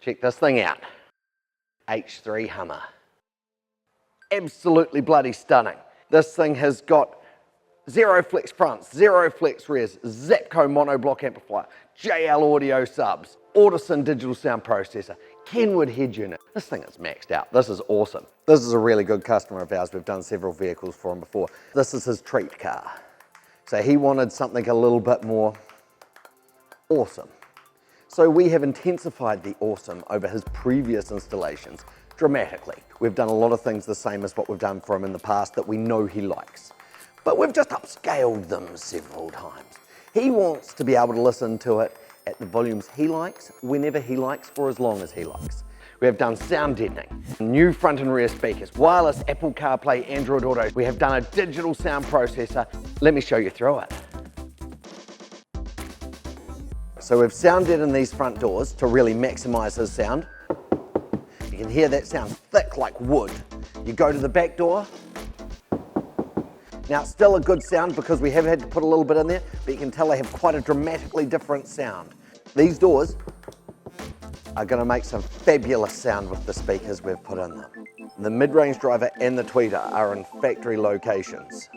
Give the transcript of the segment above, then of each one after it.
Check this thing out. H3 Hummer. Absolutely bloody stunning. This thing has got 0 flex fronts, 0 flex rears, Zapco monoblock amplifier, JL audio subs, Audison digital sound processor, Kenwood head unit. This thing is maxed out. This is awesome. This is a really good customer of ours. We've done several vehicles for him before. This is his treat car. So he wanted something a little bit more awesome. So we have intensified the awesome over his previous installations dramatically. We've done a lot of things the same as what we've done for him in the past that we know he likes. But we've just upscaled them several times. He wants to be able to listen to it at the volumes he likes, whenever he likes, for as long as he likes. We have done sound deadening, new front and rear speakers, wireless Apple CarPlay, Android Auto. We have done a digital sound processor. Let me show you through it. So we've sound deadened these front doors to really maximize his sound. You can hear that sound thick like wood. You go to the back door. Now it's still a good sound because we have had to put a little bit in there, but you can tell they have quite a dramatically different sound. These doors are going to make some fabulous sound with the speakers we've put in them. The mid-range driver and the tweeter are in factory locations.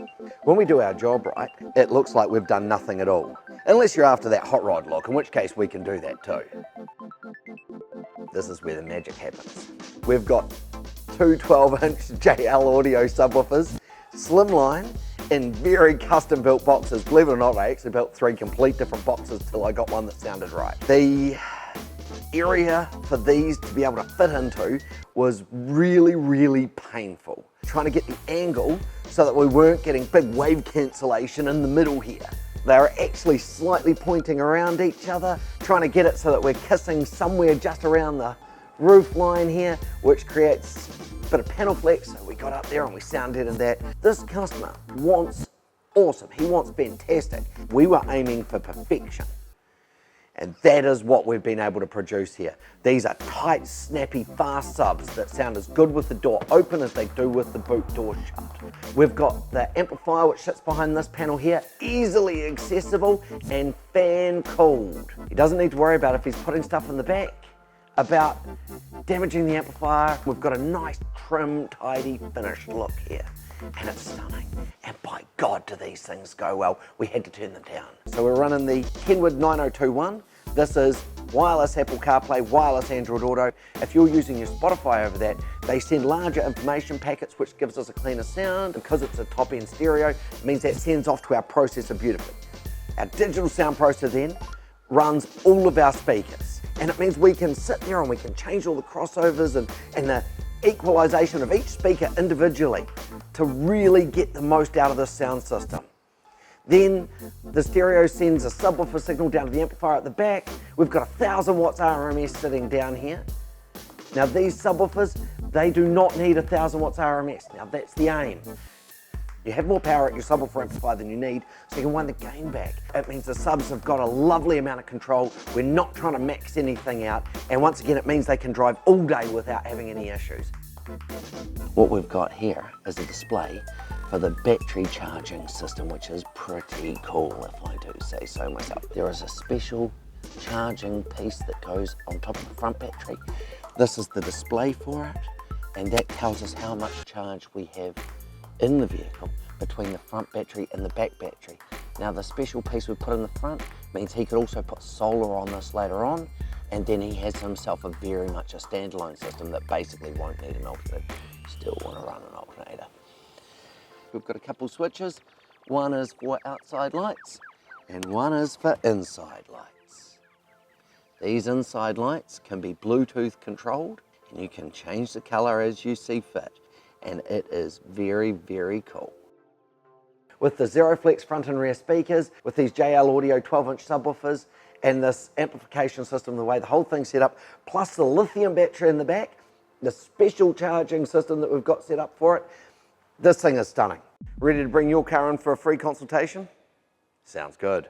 When we do our job right, it looks like we've done nothing at all. Unless you're after that hot rod look, in which case we can do that too. This is where the magic happens. We've got two 12-inch JL audio subwoofers, slimline, in very custom built boxes. Believe it or not, I actually built 3 complete different boxes till I got one that sounded right. The area for these to be able to fit into was really, really painful. Trying to get the angle so that we weren't getting big wave cancellation in the middle here. They are actually slightly pointing around each other, trying to get it so that we're kissing somewhere just around the roof line here, which creates a bit of panel flex. So we got up there and we sound deadened that. This customer wants awesome. He wants fantastic. We were aiming for perfection. And that is what we've been able to produce here. These are tight, snappy, fast subs that sound as good with the door open as they do with the boot door shut. We've got the amplifier which sits behind this panel here, easily accessible and fan cooled. He doesn't need to worry about if he's putting stuff in the back about damaging the amplifier. We've got a nice, trim, tidy, finished look here. And it's stunning. And by God, do these things go well. We had to turn them down. So we're running the Kenwood 9021. This is wireless Apple CarPlay, wireless Android Auto. If you're using your Spotify over that, they send larger information packets, which gives us a cleaner sound. Because it's a top-end stereo, it means that sends off to our processor beautifully. Our digital sound processor then runs all of our speakers. And it means we can sit there and we can change all the crossovers and the equalization of each speaker individually to really get the most out of this sound system. Then the stereo sends a subwoofer signal down to the amplifier at the back. We've got 1000 watts RMS sitting down here. Now these subwoofers, they do not need 1000 watts RMS. Now that's the aim. You have more power at your subwoofer amplifier than you need, so you can wind the gain back. It means the subs have got a lovely amount of control. We're not trying to max anything out. And once again, it means they can drive all day without having any issues. What we've got here is a display for the battery charging system, which is pretty cool, if I do say so myself. There is a special charging piece that goes on top of the front battery. This is the display for it, and that tells us how much charge we have in the vehicle between the front battery and the back battery. Now the special piece we put in the front means he could also put solar on this later on, and then he has himself a very much a standalone system that basically won't need an alternator. Still want to run an alternator. We've got a couple switches. One is for outside lights and one is for inside lights. These inside lights can be Bluetooth controlled and you can change the color as you see fit. And it is very, very cool. With the Zero Flex front and rear speakers, with these JL Audio 12-inch subwoofers, and this amplification system, the way the whole thing's set up, plus the lithium battery in the back, the special charging system that we've got set up for it, this thing is stunning. Ready to bring your car in for a free consultation? Sounds good.